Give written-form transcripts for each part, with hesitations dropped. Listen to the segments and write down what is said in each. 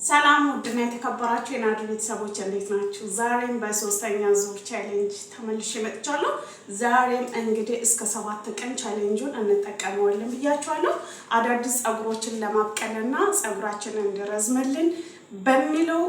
ሰላም ውድና የተከበራችሁ የናዱ ቤተሰቦች እንዴት ናችሁ? ዛሬም በሶስተኛ ዙር ቻሌንጅ ተመልሼ መጥቻለሁ። ዛሬም እንግዲህ እስከ 7 ቀን ቻሌንጁን እንጠቀመዋለን ብያችኋለሁ። አዳዲስ ጸጉሮችን ለማብቀልና ጸጉራችንን እንዲረዝምልን በሚለው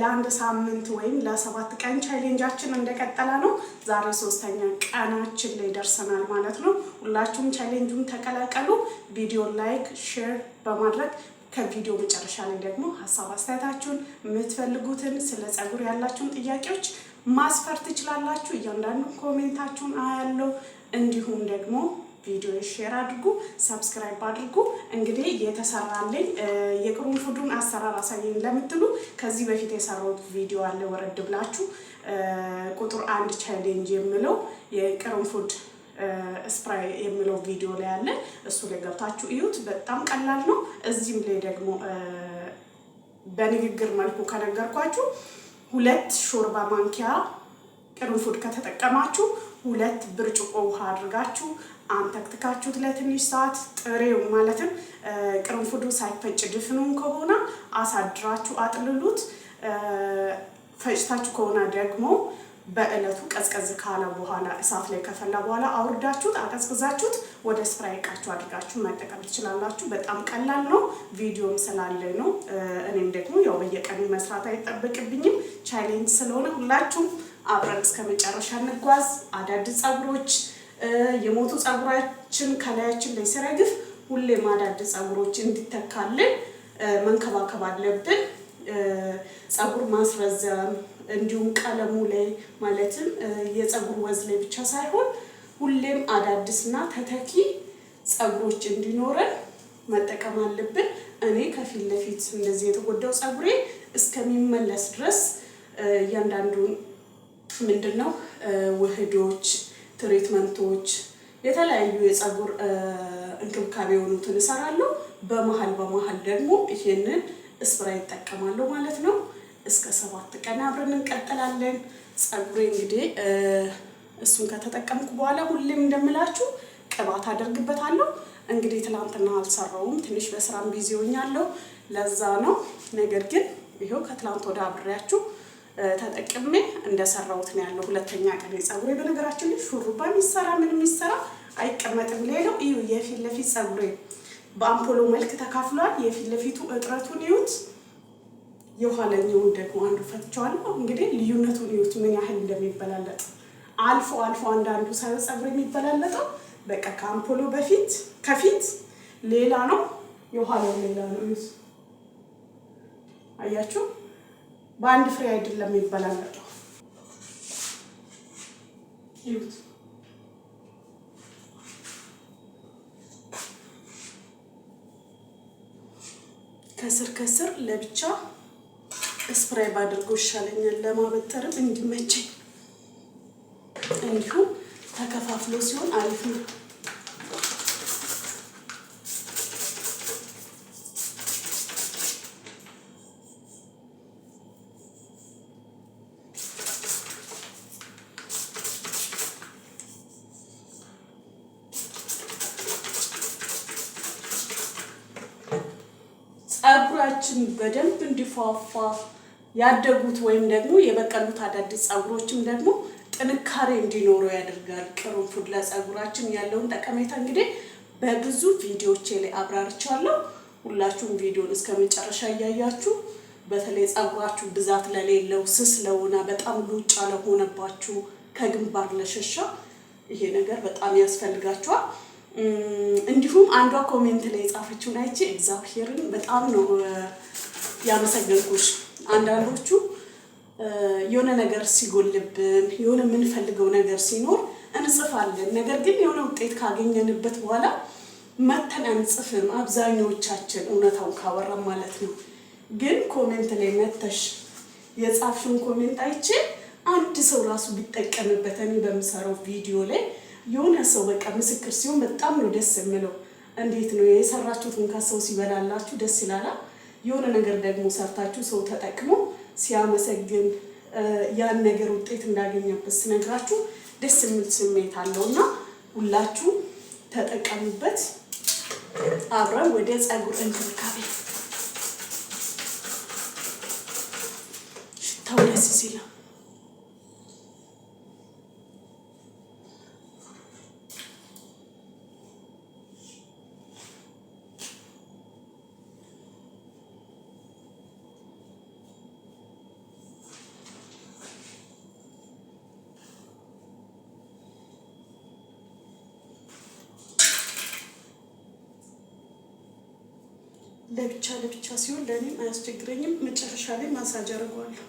ለአንድ ሳምንት ወይም ለ7 ቀን ቻሌንጃችን እንደቀጠለ ነው። ዛሬ ሶስተኛ ቀናችን ላይ ደርሰናል ማለት ነው። ሁላችሁም ቻሌንጁን ተቀላቀሉ። ቪዲዮ ላይክ፣ ሼር በማድረግ ከቪዲዮ መጨረሻ ላይ ደግሞ ሐሳብ አስተያየታችሁን የምትፈልጉትን ስለ ጸጉር ያላችሁን ጥያቄዎች ማስፈር ትችላላችሁ። እያንዳንዱ ኮሜንታችሁን አያለው። እንዲሁም ደግሞ ቪዲዮ ሼር አድርጉ፣ ሰብስክራይብ አድርጉ። እንግዲህ የተሰራልኝ የቅርንፉዱን አሰራር አሳየኝ ለምትሉ ከዚህ በፊት የሰራሁት ቪዲዮ አለ። ወረድ ብላችሁ ቁጥር 1 ቻሌንጅ የሚለው የቅርንፉድ ስፕራይ የሚለው ቪዲዮ ላይ አለ። እሱ ላይ ገብታችሁ እዩት። በጣም ቀላል ነው። እዚህም ላይ ደግሞ በንግግር መልኩ ከነገርኳችሁ 2 ሾርባ ማንኪያ ቅርንፉድ ከተጠቀማችሁ 2 ብርጭቆ ውሃ አድርጋችሁ አንተክትካችሁት ለትንሽ ሰዓት ጥሬው ማለትም ቅርንፉዱ ሳይፈጭ ድፍኑን ከሆነ አሳድራችሁ አጥልሉት። ፈጭታችሁ ከሆነ ደግሞ በእለቱ ቀዝቀዝ ካለ በኋላ እሳት ላይ ከፈላ በኋላ አውርዳችሁት አቀዝቅዛችሁት ወደ ስፕራይ እቃችሁ አድርጋችሁ መጠቀም ትችላላችሁ። በጣም ቀላል ነው። ቪዲዮም ስላለኝ ነው። እኔም ደግሞ ያው በየቀኑ መስራት አይጠበቅብኝም። ቻሌንጅ ስለሆነ ሁላችሁም አብረን እስከ መጨረሻ እንጓዝ። አዳዲስ ጸጉሮች የሞቱ ጸጉራችን ከላያችን ላይ ሲረግፍ ሁሌም አዳዲስ ጸጉሮች እንዲተካልን መንከባከብ አለብን። ጸጉር ማስረዘም እንዲሁም ቀለሙ ላይ ማለትም የጸጉር ወዝ ላይ ብቻ ሳይሆን ሁሌም አዳዲስና ተተኪ ጸጉሮች እንዲኖረን መጠቀም አለብን። እኔ ከፊት ለፊት እንደዚህ የተጎዳው ጸጉሬ እስከሚመለስ ድረስ እያንዳንዱን ምንድነው ውህዶች፣ ትሪትመንቶች፣ የተለያዩ የጸጉር እንክብካቤ የሆኑትን እሰራለሁ። በመሃል ደግሞ ይሄንን ስፕራይ እጠቀማለሁ ማለት ነው። እስከ 7 ቀን አብረን እንቀጥላለን። ጸጉሬ እንግዲህ እሱን ከተጠቀምኩ በኋላ ሁሌም እንደምላችሁ ቅባት አደርግበታለሁ። እንግዲህ ትላንትና አልሰራውም፣ ትንሽ በስራም ቢዚ ሆኛለሁ። ለዛ ነው። ነገር ግን ይሄው ከትላንት ወደ አብሬያችሁ ተጠቅሜ እንደሰራሁት ነው ያለው። ሁለተኛ ቀን ጸጉሬ በነገራችን ላይ ሹሩባ የሚሰራ ምንም ይሰራ አይቀመጥም። ሌላው እዩ የፊት ለፊት ጸጉሬ በአምፖሎ መልክ ተካፍሏል። የፊት ለፊቱ እጥረቱን ይዩት። የኋለኛውን ደግሞ አንዱ ፈትቼዋለሁ። እንግዲህ ልዩነቱን ይዩት ምን ያህል እንደሚበላለጥ። አልፎ አንዳንዱ ሳይሆን ጸጉር የሚበላለጠው በቃ ከአምፖሎ በፊት ከፊት ሌላ ነው፣ የኋላው ሌላ ነው። ይዩት፣ አያችሁ? በአንድ ፍሬ አይደለም የሚበላለጠው። ይዩት። ከስር ለብቻ ስፕራይ ባድርጎ ይሻለኛል፣ ለማበጠርም እንዲመቸኝ። እንዲሁም ተከፋፍሎ ሲሆን አሪፍ ነው። ጸጉራችን በደንብ እንዲፋፋ ያደጉት ወይም ደግሞ የበቀሉት አዳዲስ ጸጉሮችም ደግሞ ጥንካሬ እንዲኖረው ያደርጋል። ቅርንፉድ ለጸጉራችን ያለውን ጠቀሜታ እንግዲህ በብዙ ቪዲዮዎች ላይ አብራርቻለሁ። ሁላችሁም ቪዲዮን እስከመጨረሻ እያያችሁ በተለይ ጸጉራችሁ ብዛት ለሌለው፣ ስስ ለሆነ፣ በጣም ሉጫ ለሆነባችሁ፣ ከግንባር ለሸሻ ይሄ ነገር በጣም ያስፈልጋችኋል። እንዲሁም አንዷ ኮሜንት ላይ የጻፈችውን አይቼ እግዚአብሔርን በጣም ነው ያመሰገንኩሽ። አንዳንዶቹ የሆነ ነገር ሲጎልብን የሆነ የምንፈልገው ነገር ሲኖር እንጽፋለን። ነገር ግን የሆነ ውጤት ካገኘንበት በኋላ መተን አንጽፍም። አብዛኞቻችን እውነታውን ካወራን ማለት ነው። ግን ኮሜንት ላይ መተሽ የጻፍሽውን ኮሜንት አይቼ አንድ ሰው ራሱ ቢጠቀምበት እኔ በምሰራው ቪዲዮ ላይ የሆነ ሰው በቃ ምስክር ሲሆን በጣም ነው ደስ የሚለው። እንዴት ነው የሰራችሁትን ከሰው ሲበላላችሁ ደስ ይላል። የሆነ ነገር ደግሞ ሰርታችሁ ሰው ተጠቅሞ ሲያመሰግን ያን ነገር ውጤት እንዳገኘበት ስነግራችሁ ደስ የሚል ስሜት አለውና ሁላችሁ ተጠቀሙበት። አብረን ወደ ጸጉር እንክብካቤ ደስ ሲል ለብቻ ሲሆን ለኔም አያስቸግረኝም። መጨረሻ ላይ ማሳጅ አደርገዋለሁ።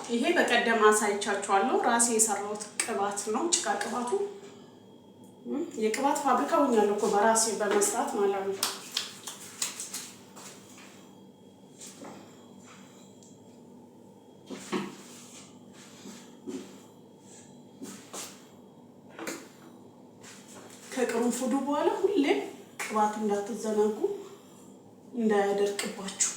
ይሄ በቀደም አሳይቻችኋለሁ። ራሴ የሰራሁት ቅባት ነው። ጭቃ ቅባቱ የቅባት ፋብሪካ ሆኛለሁ እኮ በራሴ በመስራት ማለት ነው። ከቅርንፉዱ በኋላ ሁሌም ቅባት እንዳትዘናጉ እንዳያደርቅባችሁ።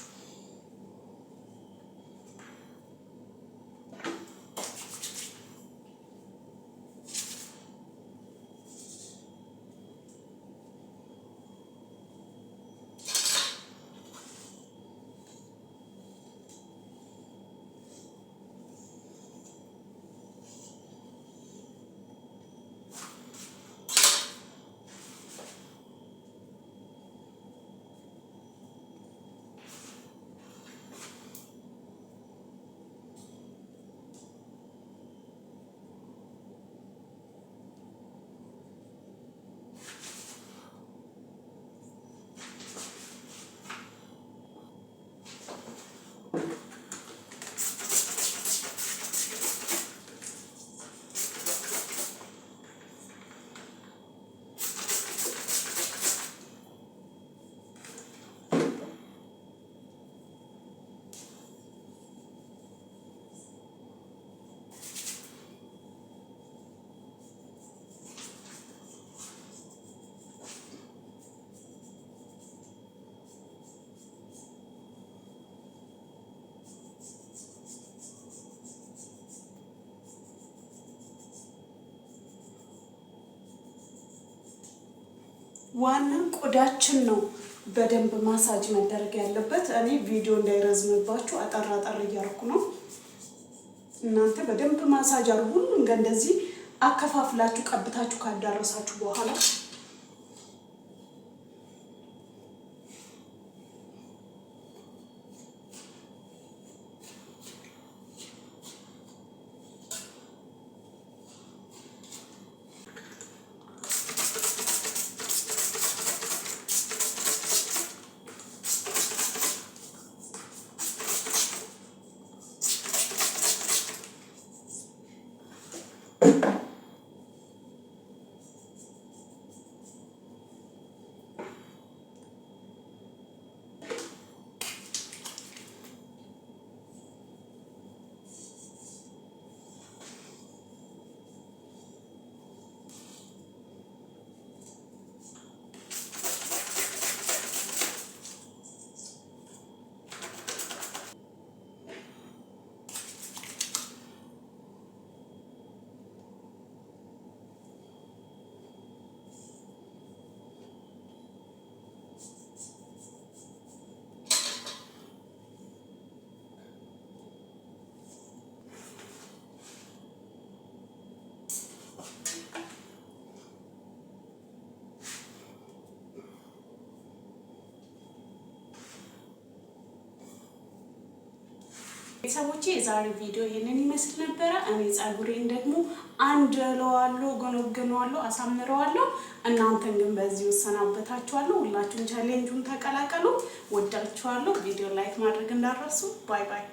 ዋና ቆዳችን ነው በደንብ ማሳጅ መደረግ ያለበት። እኔ ቪዲዮ እንዳይረዝምባችሁ አጠር እያደረኩ ነው። እናንተ በደንብ ማሳጅ አድርጉ። ሁሉም እንደዚህ አከፋፍላችሁ ቀብታችሁ ካዳረሳችሁ በኋላ ቤተሰቦቼ የዛሬው ቪዲዮ ይሄንን ይመስል ነበር። እኔ ጸጉሬን ደግሞ አንደለዋለሁ፣ ገነገነዋለሁ፣ አሳምረዋለሁ። እናንተን ግን በዚህ ወሰናበታችኋለሁ። ሁላችሁም ቻሌንጁን ተቀላቀሉ። ወዳችኋለሁ። ቪዲዮ ላይክ ማድረግ እንዳትረሱ። ባይ ባይ።